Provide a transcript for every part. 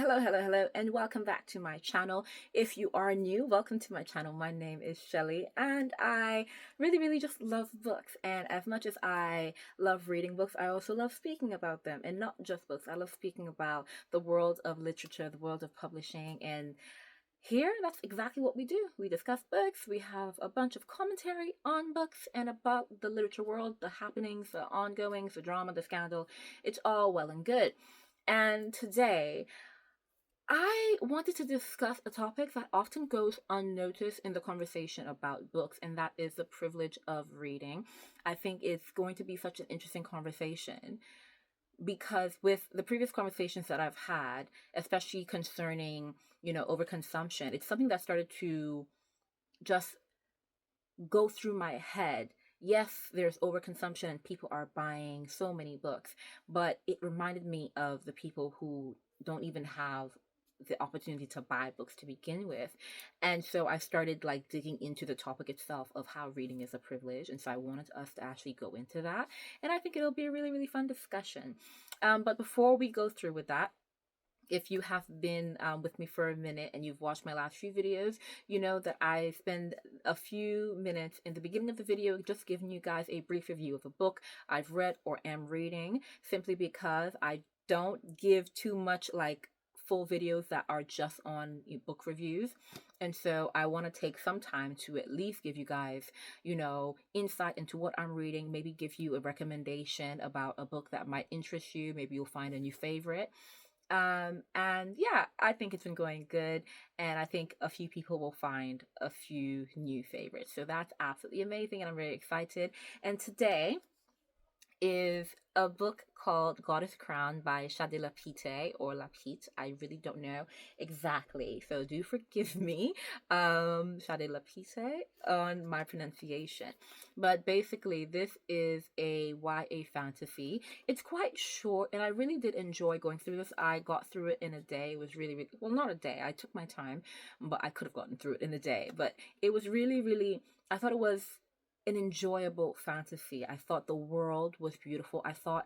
Hello, and welcome back to my channel. If you are new, welcome to my channel. My name is Shelley, and I really just love books. And as much as I love reading books, I also love speaking about them. And not just books, I love speaking about the world of literature, the world of publishing. And here, that's exactly what we do. We discuss books, we have a bunch of commentary on books and about the literature world, the happenings, the ongoings, the drama, the scandal. It's all well and good. And today, I wanted to discuss a topic that often goes unnoticed in the conversation about books, and that is the privilege of reading. I think it's going to be such an interesting conversation because with the previous conversations that I've had, especially concerning, overconsumption, it's something that started to just go through my head. Yes, there's overconsumption and people are buying so many books, but it reminded me of the people who don't even have the opportunity to buy books to begin with. And so I started like digging into the topic itself of how reading is a privilege. And so I wanted us to actually go into that. And I think it'll be a really fun discussion. But before we go through with that, if you have been with me for a minute and you've watched my last few videos, you know that I spend a few minutes in the beginning of the video just giving you guys a brief review of a book I've read or am reading, simply because I don't give too much like full videos that are just on book reviews. And so I want to take some time to at least give you guys, insight into what I'm reading, maybe give you a recommendation about a book that might interest you. Maybe you'll find a new favorite. And yeah, I think it's been going good, and I think a few people will find a few new favorites. So that's absolutely amazing, and I'm very excited. And today is a book called Goddess Crown by Shade Lapite or Lapite. I really don't know exactly, so do forgive me, Shade Lapite, on my pronunciation. But basically, this is a YA fantasy. It's quite short, and I really did enjoy going through this. I got through it in a day. It was really, well, not a day. I took my time, but I could have gotten through it in a day. But it was really, I thought it was an enjoyable fantasy. I thought the world was beautiful. I thought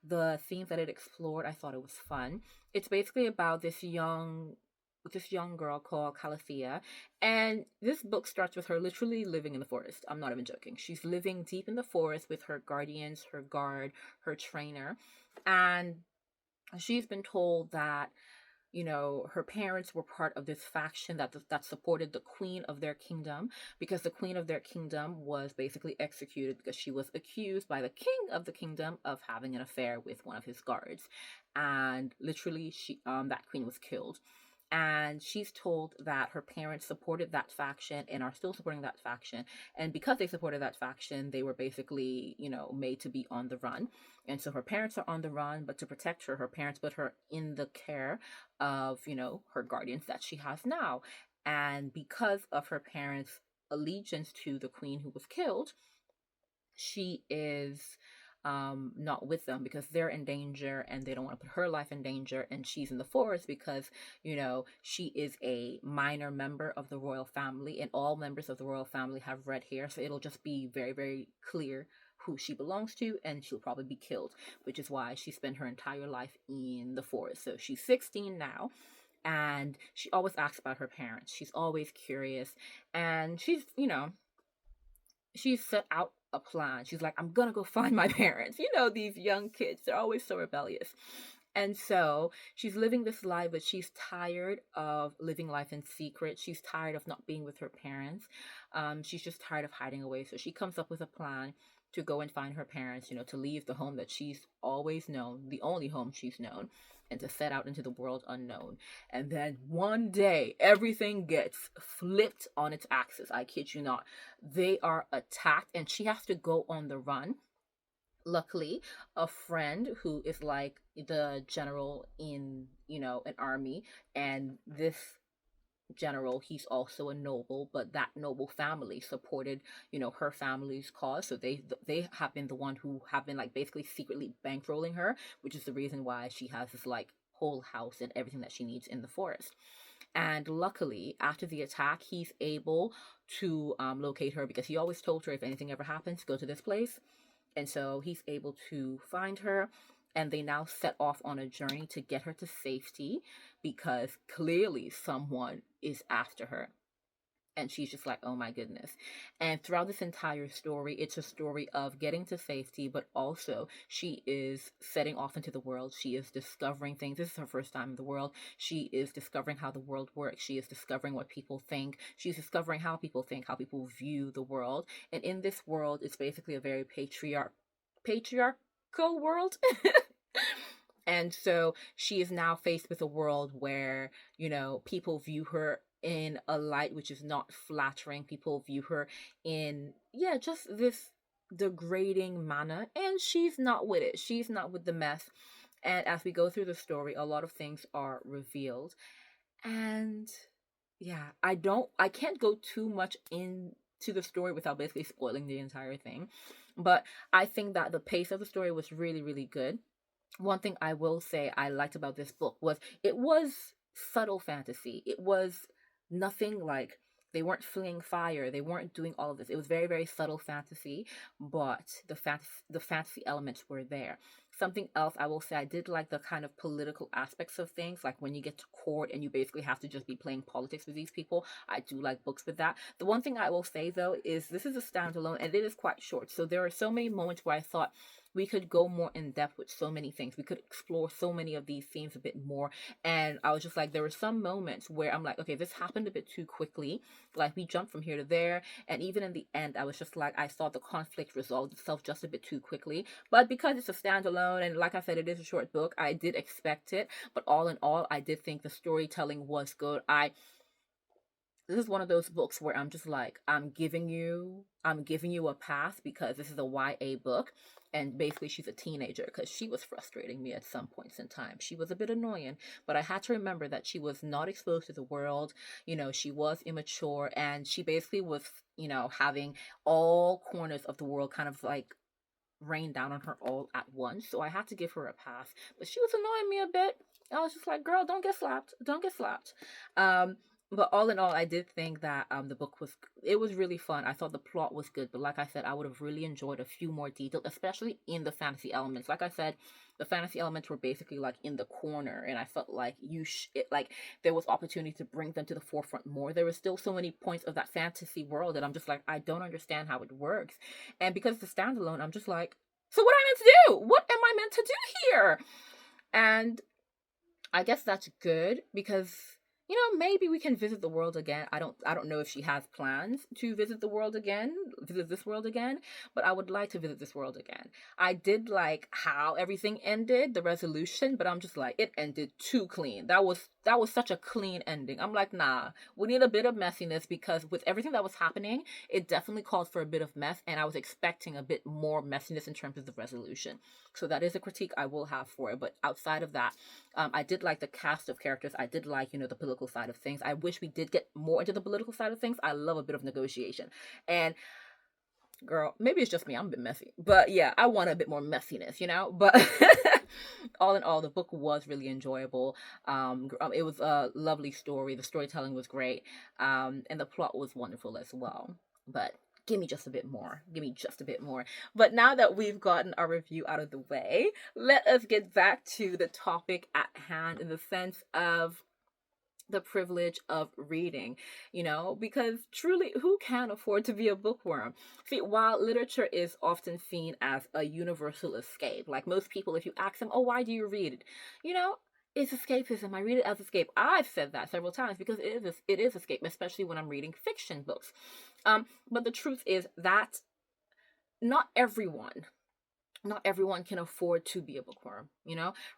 the themes that it explored, I thought it was fun. It's basically about this young girl called Calithea, and this book starts with her literally living in the forest. I'm not even joking. She's living deep in the forest with her guardians, her guard, her trainer, and she's been told that her parents were part of this faction that supported the queen of their kingdom, because the queen of their kingdom was basically executed because she was accused by the king of the kingdom of having an affair with one of his guards, and literally that queen was killed. And she's told that her parents supported that faction and are still supporting that faction. And because they supported that faction, they were basically, made to be on the run. And so her parents are on the run, but to protect her, her parents put her in the care of, her guardians that she has now. And because of her parents' allegiance to the queen who was killed, she is not with them because they're in danger and they don't want to put her life in danger, and she's in the forest because she is a minor member of the royal family, and all members of the royal family have red hair, so it'll just be very clear who she belongs to, and she'll probably be killed, which is why she spent her entire life in the forest. So she's 16 now, and she always asks about her parents. She's always curious, and she's set out a plan. She's like, I'm gonna go find my parents. These young kids, they're always so rebellious. And so she's living this life, but she's tired of living life in secret. She's tired of not being with her parents. She's just tired of hiding away. So she comes up with a plan to go and find her parents, to leave the home that she's always known, the only home she's known, and to set out into the world unknown. And then one day, everything gets flipped on its axis. I kid you not. They are attacked, and she has to go on the run. Luckily, a friend who is like the general in, an army, and this general, he's also a noble, but that noble family supported her family's cause, so they have been the one who have been like basically secretly bankrolling her, which is the reason why she has this like whole house and everything that she needs in the forest. And luckily, after the attack, he's able to locate her, because he always told her if anything ever happens, go to this place. And so he's able to find her, and they now set off on a journey to get her to safety because clearly someone is after her. And she's just like, oh my goodness. And throughout this entire story, it's a story of getting to safety, but also she is setting off into the world. She is discovering things. This is her first time in the world. She is discovering how the world works. She is discovering what people think. She's discovering how people think, how people view the world. And in this world, it's basically a very patriarchal world. And so she is now faced with a world where, people view her in a light which is not flattering. People view her in, just this degrading manner. And she's not with it. She's not with the mess. And as we go through the story, a lot of things are revealed. And I can't go too much into the story without basically spoiling the entire thing. But I think that the pace of the story was really, really good. One thing I will say I liked about this book was it was subtle fantasy. It was nothing like they weren't fleeing fire. They weren't doing all of this. It was very, very subtle fantasy, but the fantasy elements were there. Something else I will say, I did like the kind of political aspects of things, like when you get to court and you basically have to just be playing politics with these people. I do like books with that. The one thing I will say though is this is a standalone and it is quite short. So there are so many moments where I thought we could go more in depth with so many things. We could explore so many of these themes a bit more. And I was just like, there were some moments where I'm like, okay, this happened a bit too quickly. Like we jumped from here to there. And even in the end, I was just like, I saw the conflict resolve itself just a bit too quickly. But because it's a standalone, and like I said, it is a short book, I did expect it. But all in all, I did think the storytelling was good. This is one of those books where I'm just like, I'm giving you a pass because this is a YA book. And basically she's a teenager because she was frustrating me at some points in time. She was a bit annoying, but I had to remember that she was not exposed to the world. She was immature and she basically was, having all corners of the world kind of like rain down on her all at once. So I had to give her a pass, but she was annoying me a bit. I was just like, girl, don't get slapped. Don't get slapped. But all in all, I did think that the book was really fun. I thought the plot was good, but like I said, I would have really enjoyed a few more details, especially in the fantasy elements. Like I said, the fantasy elements were basically like in the corner, and I felt like there was opportunity to bring them to the forefront more. There were still so many points of that fantasy world that I'm just like, I don't understand how it works. And because it's a standalone, I'm just like, so what am I meant to do? What am I meant to do here? And I guess that's good because maybe we can visit the world again. I don't know if she has plans to visit this world again, but I would like to visit this world again. I did like how everything ended, the resolution, but I'm just like, it ended too clean. That was such a clean ending. I'm like, nah, we need a bit of messiness because with everything that was happening, it definitely called for a bit of mess, and I was expecting a bit more messiness in terms of the resolution. So that is a critique I will have for it. But outside of that, I did like the cast of characters. I did like, the political side of things. I wish we did get more into the political side of things. I love a bit of negotiation. And girl, maybe it's just me. I'm a bit messy. But yeah, I want a bit more messiness, But all in all, the book was really enjoyable. It was a lovely story. The storytelling was great. And the plot was wonderful as well. But give me just a bit more. But now that we've gotten our review out of the way, let us get back to the topic at hand in the sense of the privilege of reading, because truly, who can afford to be a bookworm? See, while literature is often seen as a universal escape, like most people, if you ask them, oh, why do you read? It's escapism. I read it as escape. I've said that several times because it is escape, especially when I'm reading fiction books. But the truth is that not everyone can afford to be a bookworm,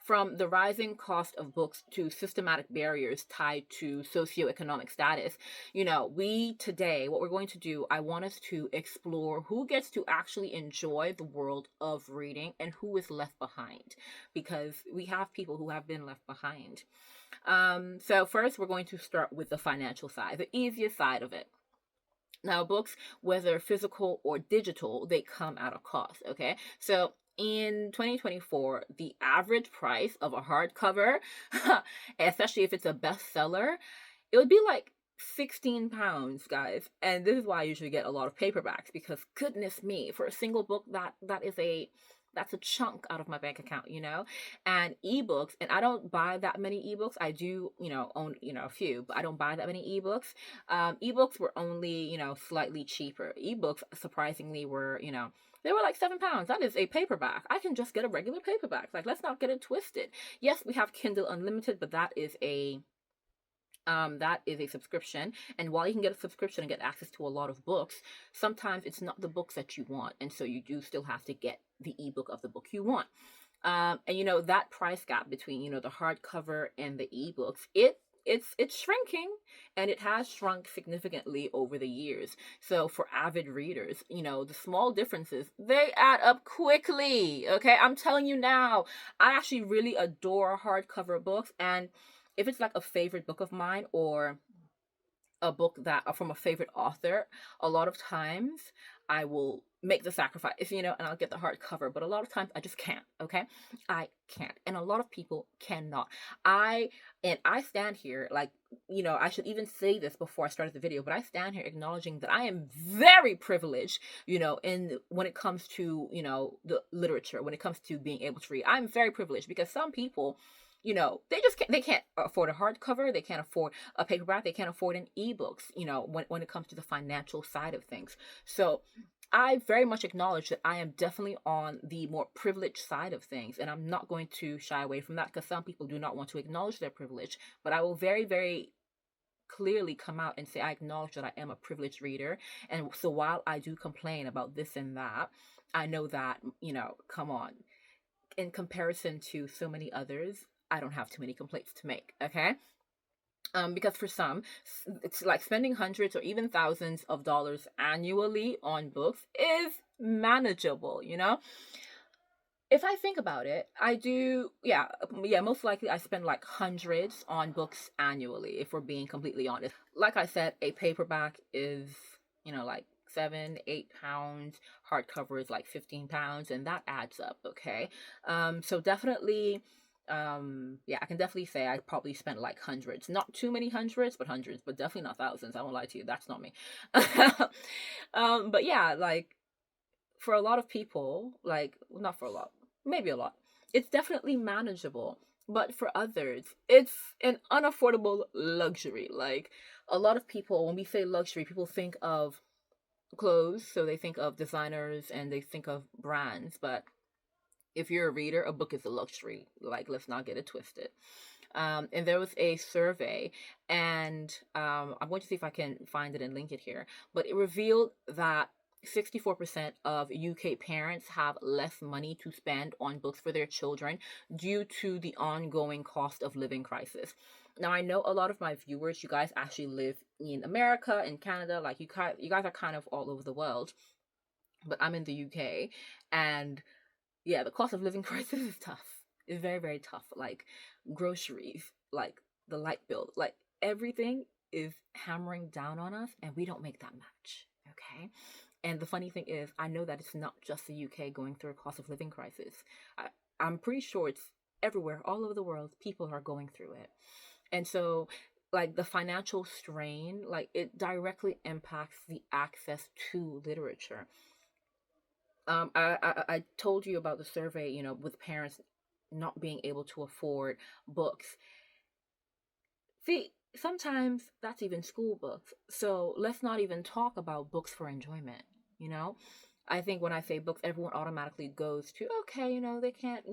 from the rising cost of books to systematic barriers tied to socioeconomic status. What we're going to do, I want us to explore who gets to actually enjoy the world of reading and who is left behind, because we have people who have been left behind. So first, we're going to start with the financial side, the easiest side of it. Now, books, whether physical or digital, they come at a cost, okay? So in 2024, the average price of a hardcover, especially if it's a bestseller, it would be like £16, guys. And this is why I usually get a lot of paperbacks, because goodness me, for a single book, that is a That's a chunk out of my bank account, you know? And ebooks, and I don't buy that many ebooks. I do, own, a few, but I don't buy that many ebooks. Ebooks were only, slightly cheaper. Ebooks, surprisingly, were, they were like £7. That is a paperback. I can just get a regular paperback. Like, let's not get it twisted. Yes, we have Kindle Unlimited, but that is a subscription, and while you can get a subscription and get access to a lot of books, sometimes it's not the books that you want, and so you do still have to get the ebook of the book you want. And that price gap between the hardcover and the ebooks, it's shrinking, and it has shrunk significantly over the years. So for avid readers, the small differences, they add up quickly. Okay, I'm telling you now, I actually really adore hardcover books, and if it's like a favorite book of mine or a book that from a favorite author, a lot of times I will make the sacrifice, and I'll get the hardcover. But a lot of times I just can't. Okay, I can't, and a lot of people cannot. I stand here like, I should even say this before I started the video, but I stand here acknowledging that I am very privileged, in when it comes to the literature, when it comes to being able to read. I'm very privileged because some people, they can't afford a hardcover, they can't afford a paperback, they can't afford an ebooks, when it comes to the financial side of things. So I very much acknowledge that I am definitely on the more privileged side of things, and I'm not going to shy away from that, because some people do not want to acknowledge their privilege. But I will very, very clearly come out and say I acknowledge that I am a privileged reader. And so while I do complain about this and that, I know that, come on, in comparison to so many others, I don't have too many complaints to make, okay? Because for some, it's like spending hundreds or even thousands of dollars annually on books is manageable, If I think about it, I do, yeah, most likely I spend like hundreds on books annually, if we're being completely honest. Like I said, a paperback is, like £7-8. Hardcover is like £15, and that adds up, okay? So definitely, I can definitely say I probably spent like hundreds. Not too many hundreds, but hundreds, but definitely not thousands. I won't lie to you, that's not me. But yeah, like, for a lot of people, like, not for a lot, maybe a lot, it's definitely manageable. But for others, it's an unaffordable luxury. Like, a lot of people, when we say luxury, people think of clothes, so they think of designers and they think of brands. But if you're a reader, a book is a luxury. Like, let's not get it twisted. And there was a survey, and I'm going to see if I can find it and link it here. But it revealed that 64% of UK parents have less money to spend on books for their children due to the ongoing cost of living crisis. Now, I know a lot of my viewers, you guys actually live in America, in Canada, like you guys are kind of all over the world, but I'm in the UK, and yeah, the cost of living crisis is tough. It's very, very tough. Like, groceries, like the light bill, like everything is hammering down on us, and we don't make that much. Okay. And the funny thing is, I know that it's not just the UK going through a cost of living crisis. I'm pretty sure it's everywhere, all over the world, people are going through it. And so, like, the financial strain, like, it directly impacts the access to literature. I told you about the survey, with parents not being able to afford books. See, sometimes that's even school books. So let's not even talk about books for enjoyment, I think when I say books, everyone automatically goes to, okay, they can't,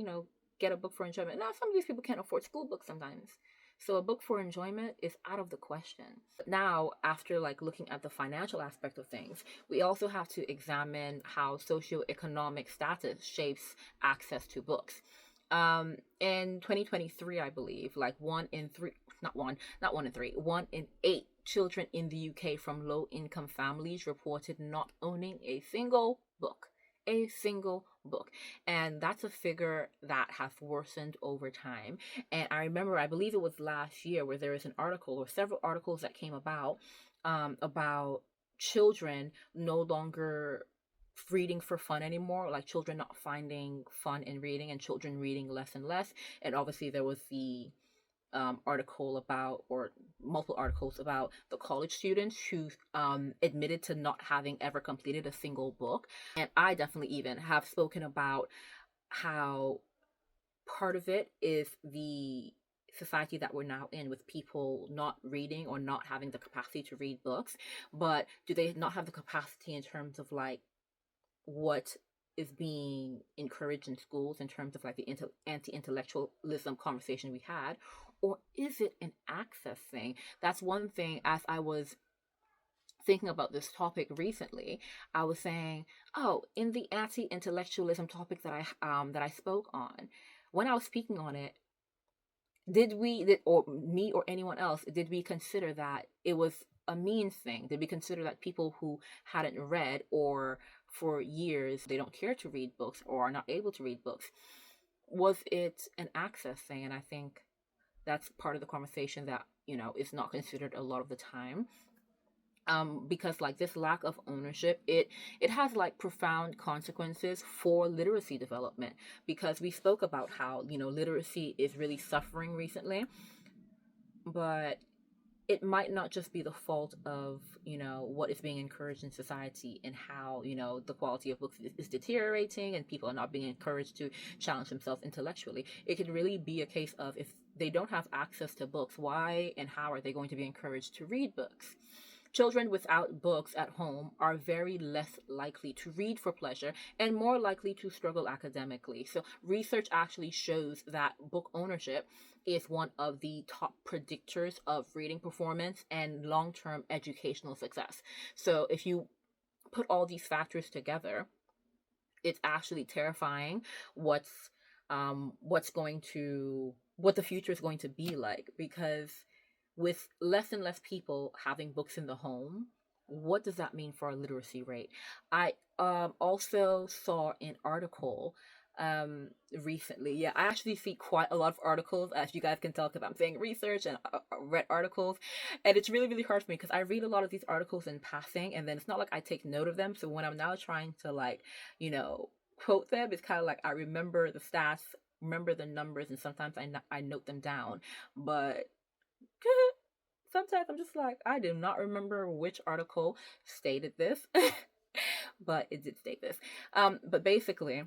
get a book for enjoyment. Now, some of these people can't afford school books sometimes. So a book for enjoyment is out of the question. Now, after like looking at the financial aspect of things, we also have to examine how socio-economic status shapes access to books. In 2023, I believe, like one in 8 children in the UK from low-income families reported not owning a single book. And that's a figure that has worsened over time. And I remember, I believe it was last year, where there was an article or several articles that came about children no longer reading for fun anymore, like children not finding fun in reading, and children reading less and less. And obviously there was the article about, or multiple articles about, the college students who admitted to not having ever completed a single book. And I definitely even have spoken about how part of it is the society that we're now in, with people not reading or not having the capacity to read books. But do they not have the capacity in terms of like what is being encouraged in schools, in terms of like the anti-intellectualism conversation we had? Or is it an access thing? That's one thing. As I was thinking about this topic recently, I was saying, oh, in the anti-intellectualism topic that I spoke on, when I was speaking on it, or me or anyone else, did we consider that it was a means thing? Did we consider that people who hadn't read, or for years they don't care to read books or are not able to read books, was it an access thing? And I think that's part of the conversation that, is not considered a lot of the time. Because like this lack of ownership, it has like profound consequences for literacy development, because we spoke about how literacy is really suffering recently. But it might not just be the fault of what is being encouraged in society, and how the quality of books is deteriorating and people are not being encouraged to challenge themselves intellectually. It could really be a case of, if they don't have access to books, why and how are they going to be encouraged to read books? Children without books at home are very less likely to read for pleasure and more likely to struggle academically. So research actually shows that book ownership is one of the top predictors of reading performance and long-term educational success. So if you put all these factors together, it's actually terrifying what's what the future is going to be like, because with less and less people having books in the home, what does that mean for our literacy rate? I also saw an article recently. Yeah, I actually see quite a lot of articles, as you guys can tell, because I'm saying research and read articles. And it's really, really hard for me, because I read a lot of these articles in passing, and then it's not like I take note of them. So when I'm now trying to quote them, it's kind of like I remember the stats, remember the numbers, and sometimes I note them down. But sometimes I'm just like, I do not remember which article stated this, but it did state this. But basically,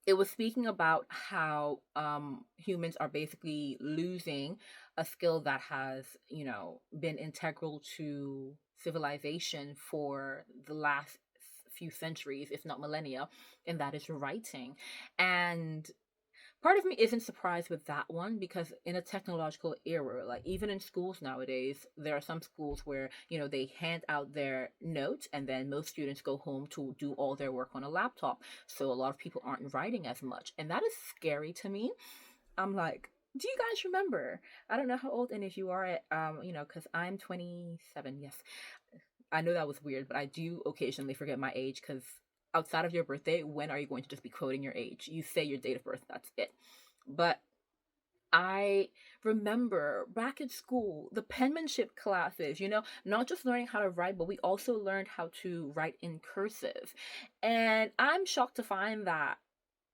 it was speaking about how humans are basically losing a skill that has, been integral to civilization for the last few centuries, if not millennia, and that is writing. And part of me isn't surprised with that one, because in a technological era, like even in schools nowadays, there are some schools where they hand out their notes, and then most students go home to do all their work on a laptop, so a lot of people aren't writing as much, and that is scary to me. I'm like, do you guys remember? I don't know how old any of you are at, because I'm 27. Yes, I know that was weird, but I do occasionally forget my age, because outside of your birthday, when are you going to just be quoting your age? You say your date of birth, that's it. But I remember back in school, the penmanship classes, not just learning how to write, but we also learned how to write in cursive. And I'm shocked to find that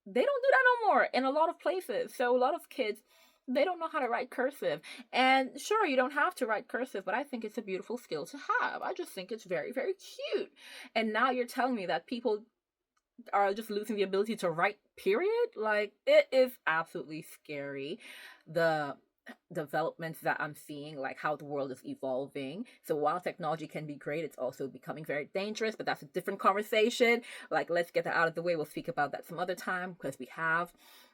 they don't do that no more in a lot of places. So a lot of kids, they don't know how to write cursive. And sure, you don't have to write cursive, but I think it's a beautiful skill to have. I just think it's very, very cute. And now you're telling me that people are just losing the ability to write, period? Like, it is absolutely scary, the developments that I'm seeing, like how the world is evolving. So while technology can be great, it's also becoming very dangerous, but that's a different conversation. Like, let's get that out of the way. We'll speak about that some other time, because we have.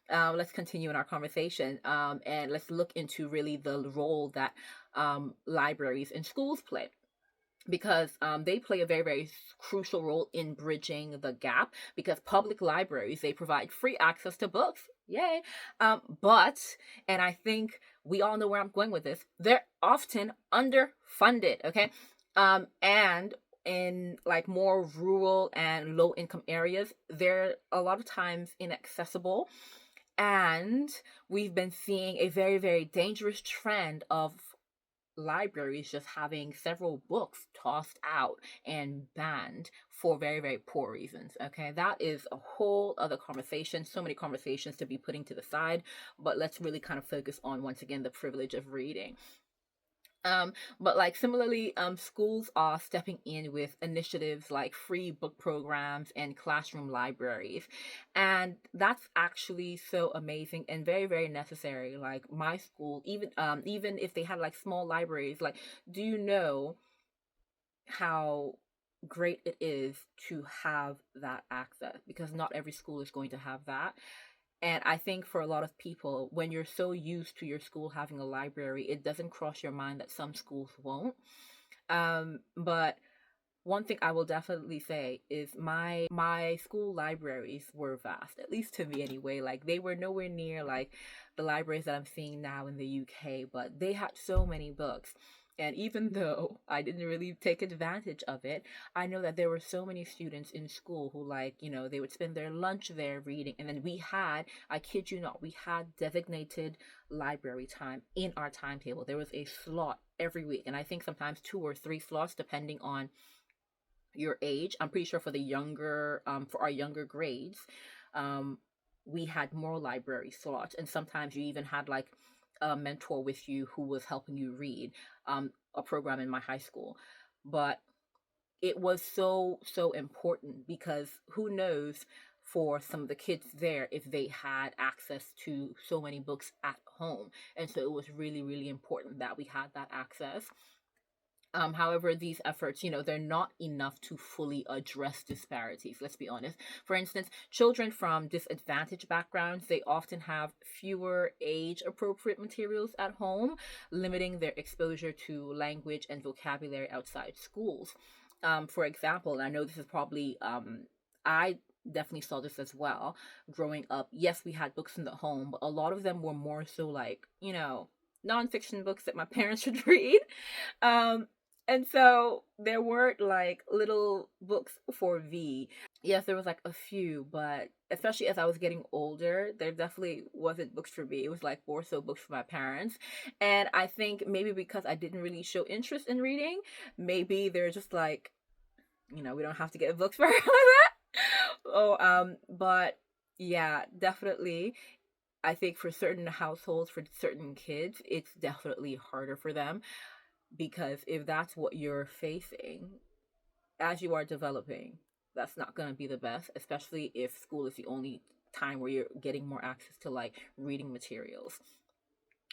Let's continue in our conversation, and let's look into really the role that libraries and schools play, because they play a very, very crucial role in bridging the gap, because public libraries, they provide free access to books. Yay. But, and I think we all know where I'm going with this, they're often underfunded, okay? And in like more rural and low income areas, they're a lot of times inaccessible. And we've been seeing a very, very dangerous trend of libraries just having several books tossed out and banned for very, very poor reasons. Okay, that is a whole other conversation. So many conversations to be putting to the side, but let's really kind of focus on, once again, the privilege of reading. But like similarly, schools are stepping in with initiatives like free book programs and classroom libraries. And that's actually so amazing and very, very necessary. Like my school, even if they had like small libraries, like, do you know how great it is to have that access? Because not every school is going to have that. And I think for a lot of people, when you're so used to your school having a library, it doesn't cross your mind that some schools won't. But one thing I will definitely say is my school libraries were vast, at least to me anyway. Like they were nowhere near like the libraries that I'm seeing now in the UK, but they had so many books. And even though I didn't really take advantage of it, I know that there were so many students in school who, like, they would spend their lunch there reading. And then we had, I kid you not, we had designated library time in our timetable. There was a slot every week. And I think sometimes two or three slots, depending on your age. I'm pretty sure for the younger, for our younger grades, um, we had more library slots, and sometimes you even had like a mentor with you who was helping you read. A program in my high school, but it was so important because who knows for some of the kids there if they had access to so many books at home, and so it was really really important that we had that access. However, these efforts, they're not enough to fully address disparities. Let's be honest. For instance, children from disadvantaged backgrounds, they often have fewer age appropriate materials at home, limiting their exposure to language and vocabulary outside schools. For example, and I know this is probably, I definitely saw this as well growing up. Yes, we had books in the home, but a lot of them were more so like, nonfiction books that my parents should read. Um, and so there weren't like little books for V. Yes, there was like a few, but especially as I was getting older, there definitely wasn't books for me. It was like more so books for my parents. And I think maybe because I didn't really show interest in reading, maybe they're just like, we don't have to get books for her like that. Oh, but yeah, definitely. I think for certain households, for certain kids, it's definitely harder for them because if that's what you're facing as you are developing, that's not going to be the best, especially if school is the only time where you're getting more access to like reading materials.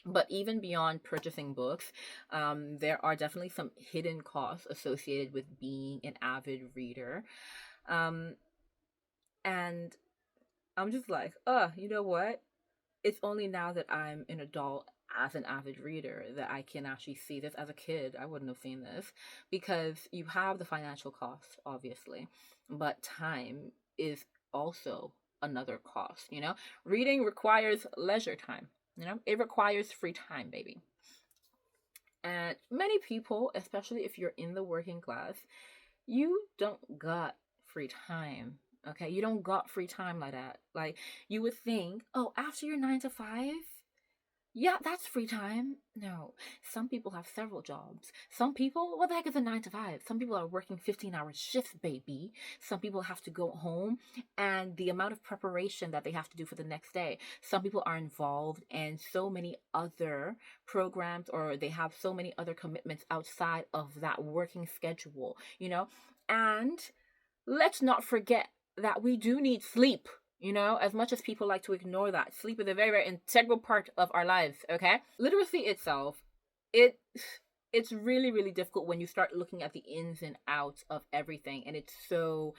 But even beyond purchasing books, there are definitely some hidden costs associated with being an avid reader. Um, and I'm just like, you know what? It's only now that I'm an adult as an avid reader that I can actually see this. As a kid, I wouldn't have seen this because you have the financial cost, obviously, but time is also another cost, Reading requires leisure time, It requires free time, baby. And many people, especially if you're in the working class, you don't got free time. Okay, you don't got free time like that. Like you would think, oh, after your 9 to 5, yeah, that's free time. No, some people have several jobs. Some people, what the heck is a 9 to 5? Some people are working 15-hour shifts, baby. Some people have to go home and the amount of preparation that they have to do for the next day. Some people are involved in so many other programs or they have so many other commitments outside of that working schedule. And let's not forget that we do need sleep. As much as people like to ignore that, sleep is a very, very integral part of our lives, okay? Literacy itself, it it's really, really difficult when you start looking at the ins and outs of everything. And it's so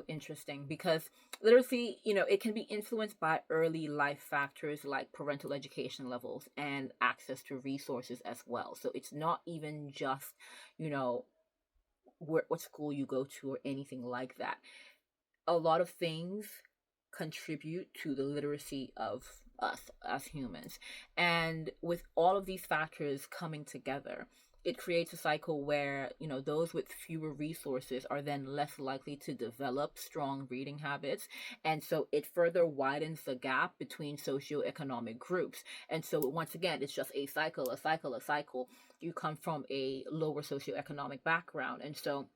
interesting because literacy, it can be influenced by early life factors like parental education levels and access to resources as well. So it's not even just, you know, what school you go to or anything like that. A lot of things contribute to the literacy of us as humans. And with all of these factors coming together, it creates a cycle where, those with fewer resources are then less likely to develop strong reading habits. And so it further widens the gap between socioeconomic groups. And so once again, it's just a cycle, a cycle, a cycle. You come from a lower socioeconomic background. And so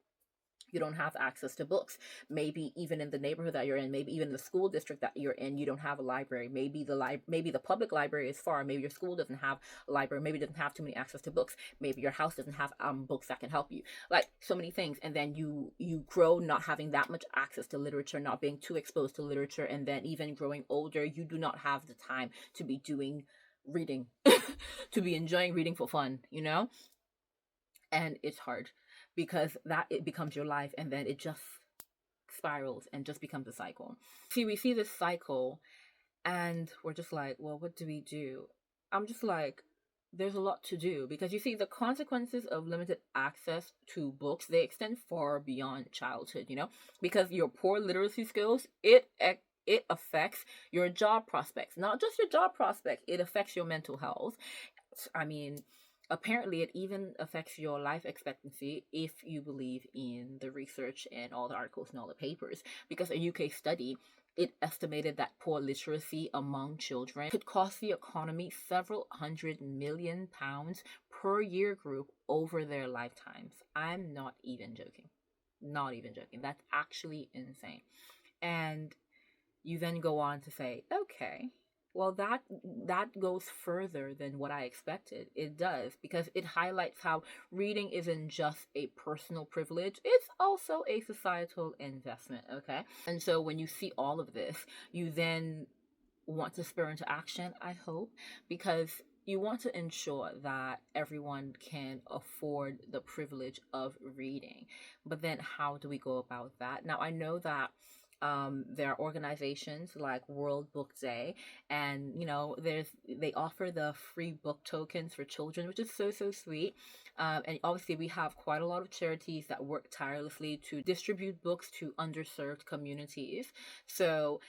You don't have access to books. Maybe even in the neighborhood that you're in, maybe even the school district that you're in, you don't have a library. Maybe maybe the public library is far. Maybe your school doesn't have a library. Maybe it doesn't have too many access to books. Maybe your house doesn't have books that can help you. Like so many things. And then you grow not having that much access to literature, not being too exposed to literature, and then even growing older, you do not have the time to be doing reading, to be enjoying reading for fun, you know? And it's hard because that it becomes your life, and then it just spirals and just becomes a cycle. See, we see this cycle and we're just like, well, what do we do? I'm just like, there's a lot to do, because you see the consequences of limited access to books, they extend far beyond childhood, you know, because your poor literacy skills, it affects your job prospects. Not just your job prospects, it affects your mental health. I mean, apparently it even affects your life expectancy if you believe in the research and all the articles and all the papers. Because a UK study, it estimated that poor literacy among children could cost the economy several £100 million per year group over their lifetimes. I'm not even joking. Not even joking. That's actually insane. And you then go on to say, okay, well, that goes further than what I expected. It does, because it highlights how reading isn't just a personal privilege, it's also a societal investment, okay? And so when you see all of this, you then want to spur into action, I hope, because you want to ensure that everyone can afford the privilege of reading. But then how do we go about that? Now, I know that there are organizations like World Book Day, and you know, they offer the free book tokens for children, which is so sweet. And obviously we have quite a lot of charities that work tirelessly to distribute books to underserved communities. So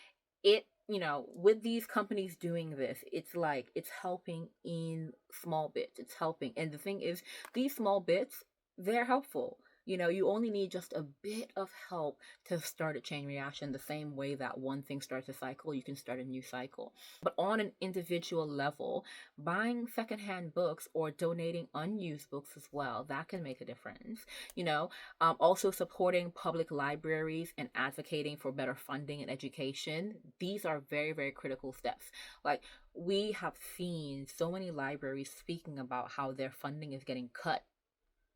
it, you know, with these companies doing this, it's like it's helping in small bits. It's helping, and the thing is, these small bits, they're helpful. You know, you only need just a bit of help to start a chain reaction. The same way that one thing starts a cycle, you can start a new cycle. But on an individual level, buying secondhand books or donating unused books as well, that can make a difference. You know, also supporting public libraries and advocating for better funding and education. These are very critical steps. Like, we have seen so many libraries speaking about how their funding is getting cut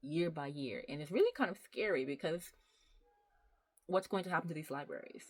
year by year, and it's really kind of scary, because what's going to happen to these libraries?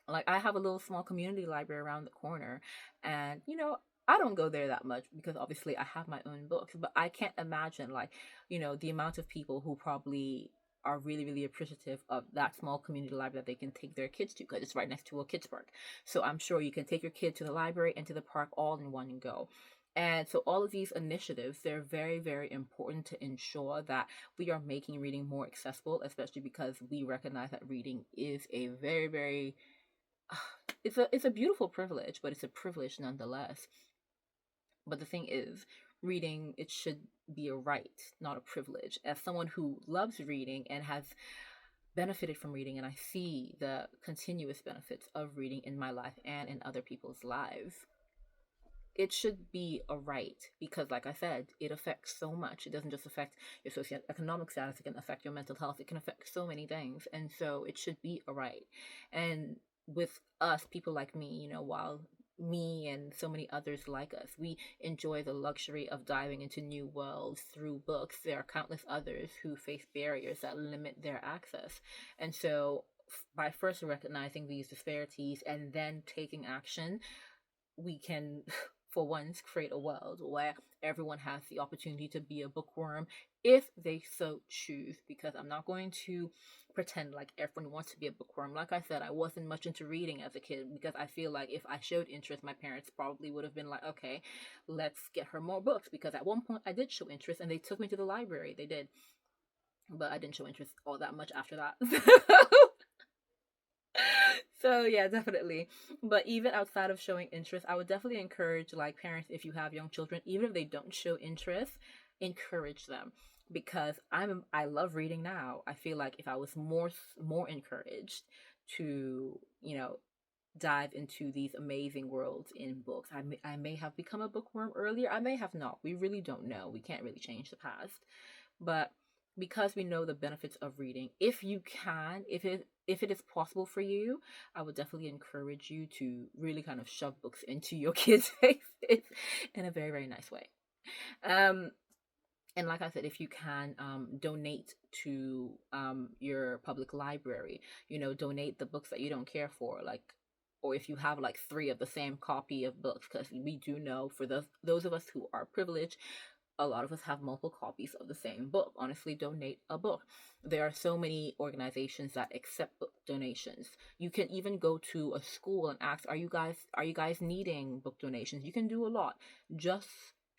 Like, I have a little small community library around the corner, and you know, I don't go there that much because obviously I have my own books, but I can't imagine, like, you know, the amount of people who probably are really appreciative of that small community library that they can take their kids to, because it's right next to a kids park. So I'm sure you can take your kid to the library and to the park all in one go. And so all of these initiatives, they're very important to ensure that we are making reading more accessible, especially because we recognize that reading is a very it's a beautiful privilege, but it's a privilege nonetheless. But the thing is, reading, it should be a right, not a privilege. As someone who loves reading and has benefited from reading, and I see the continuous benefits of reading in my life and in other people's lives, it should be a right, because like I said, it affects so much. It doesn't just affect your socioeconomic status, it can affect your mental health, it can affect so many things. And so it should be a right. And with us, people like me, you know, while me and so many others like us, we enjoy the luxury of diving into new worlds through books, there are countless others who face barriers that limit their access. And so by first recognizing these disparities and then taking action, we can for once create a world where everyone has the opportunity to be a bookworm if they so choose. Because I'm not going to pretend like everyone wants to be a bookworm. Like I said, I wasn't much into reading as a kid, because I feel like if I showed interest, my parents probably would have been like, okay, let's get her more books. Because at one point I did show interest and they took me to the library. They did. But I didn't show interest all that much after that. So yeah, definitely. But even outside of showing interest, I would definitely encourage, like, parents, if you have young children, even if they don't show interest, encourage them. Because I love reading now. I feel like if I was more encouraged to, you know, dive into these amazing worlds in books, I may have become a bookworm earlier. I may have not. We really don't know. We can't really change the past. But because we know the benefits of reading, if you can, if it is possible for you, I would definitely encourage you to really kind of shove books into your kids' faces in a very, very nice way. Um, and like I said, if you can, donate to your public library. Donate the books that you don't care for, like, or if you have like three of the same copy of books, because we do know for those of us who are privileged, a lot of us have multiple copies of the same book. Honestly, donate a book. There are so many organizations that accept book donations. You can even go to a school and ask, are you guys needing book donations? You can do a lot. Just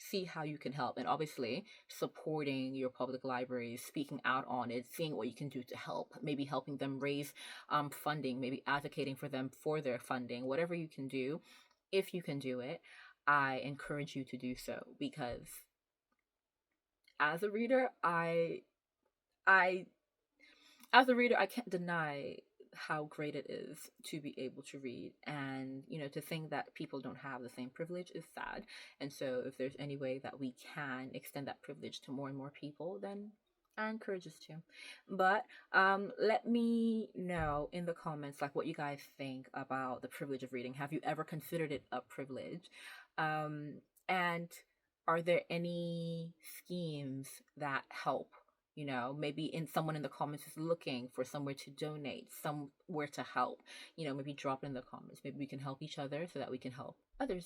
see how you can help, and obviously supporting your public libraries, speaking out on it, seeing what you can do to help, maybe helping them raise funding, maybe advocating for them for their funding, whatever you can do. If you can do it, I encourage you to do so, because as a reader, I as a reader, I can't deny how great it is to be able to read, and to think that people don't have the same privilege is sad. And so if there's any way that we can extend that privilege to more and more people, then I encourage us to. But let me know in the comments like what you guys think about the privilege of reading. Have you ever considered it a privilege? And are there any schemes that help? Maybe someone in the comments is looking for somewhere to donate, somewhere to help. Maybe drop it in the comments. Maybe we can help each other so that we can help others.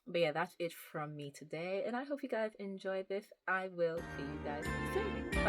But yeah, that's it from me today, and I hope you guys enjoyed this. I will see you guys soon. Bye.